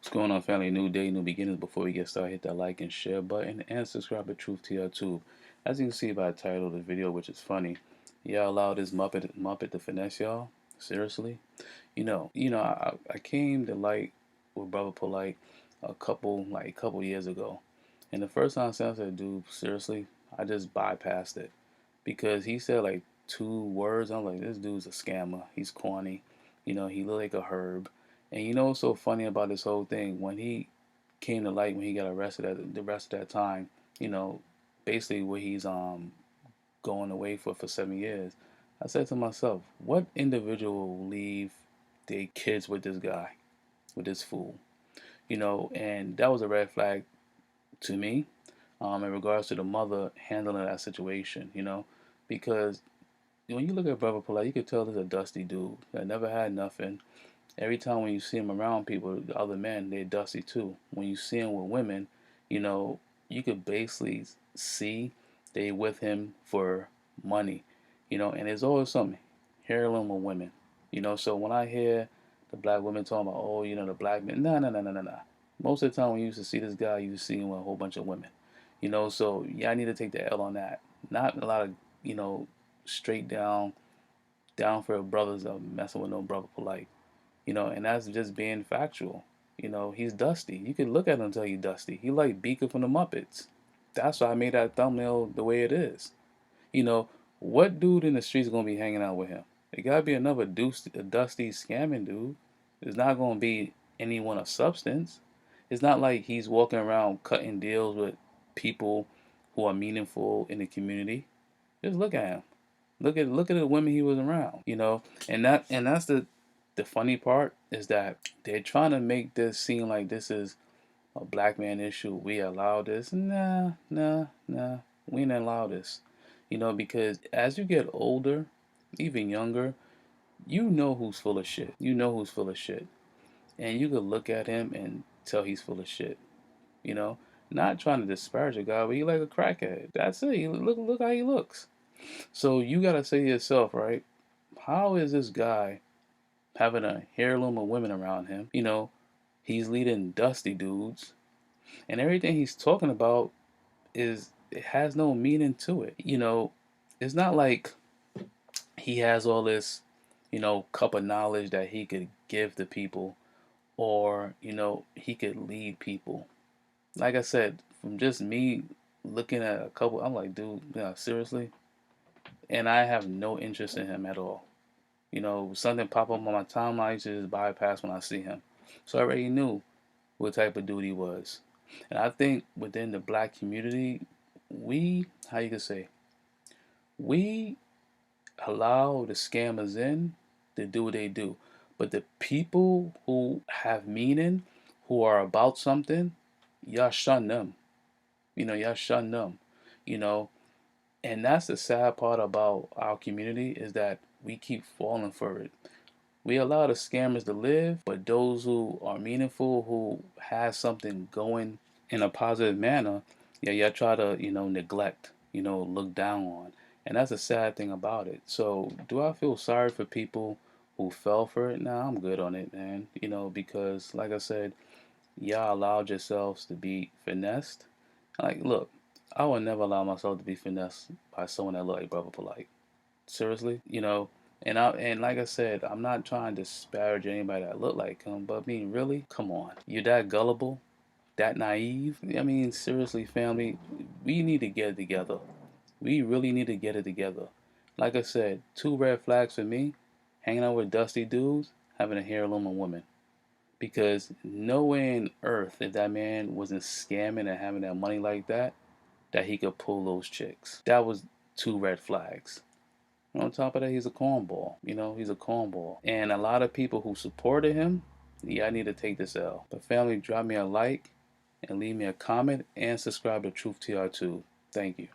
What's going on, family? New day, new beginnings. Before we get started, hit that like and share button and subscribe to Truthtrtube. As you can see by the title of the video, which is funny, y'all allow this Muppet to finesse y'all. Seriously, I came to light with Brother Polite a couple years ago, and the first time I said, "Dude, seriously," I just bypassed it because he said like two words. I'm like, this dude's a scammer. He's corny. He look like a herb. And you know what's so funny about this whole thing? When he came to light, when he got arrested at the rest of that time, you know, basically where he's going away for 7 years, I said to myself, what individual will leave their kids with this guy, with this fool? And that was a red flag to me, in regards to the mother handling that situation, because when you look at Brother Polite, you could tell there's a dusty dude that never had nothing. Every time when you see him around people, the other men, they're dusty too. When you see him with women, you know, you could basically see they with him for money, and there's always something heirloom with women, So when I hear the black women talking about, oh, the black men, no, no, no, no, no, no. Most of the time when you used to see this guy, you see him with a whole bunch of women, So yeah, I need to take the L on that. Not a lot of, straight down for brothers messing with no Brother Polite. And that's just being factual. He's dusty. You could look at him and tell he's dusty. He like Beaker from the Muppets. That's why I made that thumbnail the way it is. You know, what dude in the streets is gonna be hanging out with him? It gotta be another dusty scamming dude. It's not gonna be anyone of substance. It's not like he's walking around cutting deals with people who are meaningful in the community. Just look at him. Look at the women he was around, and that's the funny part is that they're trying to make this seem like this is a black man issue. We allow this. Nah, nah, nah. We didn't allow this. Because as you get older, even younger, you know who's full of shit. You know who's full of shit. And you could look at him and tell he's full of shit. You know? Not trying to disparage a guy, but he like a crackhead. That's it. Look how he looks. So you gotta say to yourself, right? How is this guy having a heirloom of women around him? He's leading dusty dudes, and everything he's talking about it has no meaning to it. It's not like he has all this, cup of knowledge that he could give to people, or he could lead people. Like I said, from just me looking at a couple, I'm like, dude, yeah, seriously. And I have no interest in him at all. Something pop up on my timeline, I just bypass when I see him. So I already knew what type of dude he was. And I think within the black community, how you could say, we allow the scammers in to do what they do. But the people who have meaning, who are about something, y'all shun them. Y'all shun them. You know, and that's the sad part about our community is that we keep falling for it. We allow the scammers to live, but those who are meaningful, who has something going in a positive manner, yeah, y'all try to, neglect, look down on. And that's a sad thing about it. So do I feel sorry for people who fell for it? Nah, I'm good on it, man. Because like I said, y'all allowed yourselves to be finessed. Like, look, I would never allow myself to be finessed by someone that look like Brother Polite. Seriously, and like I said, I'm not trying to disparage anybody that look like him, but I mean, really, come on, you're that gullible, that naive? I mean, seriously, family, we need to get it together. We really need to get it together. Like I said, two red flags for me: hanging out with dusty dudes, having a heirloom of women. Because no way in earth, if that man wasn't scamming and having that money like that he could pull those chicks. That was two red flags. And on top of that, he's a cornball. He's a cornball. And a lot of people who supported him, yeah, I need to take this L. But family, drop me a like and leave me a comment and subscribe to Truth TR2. Thank you.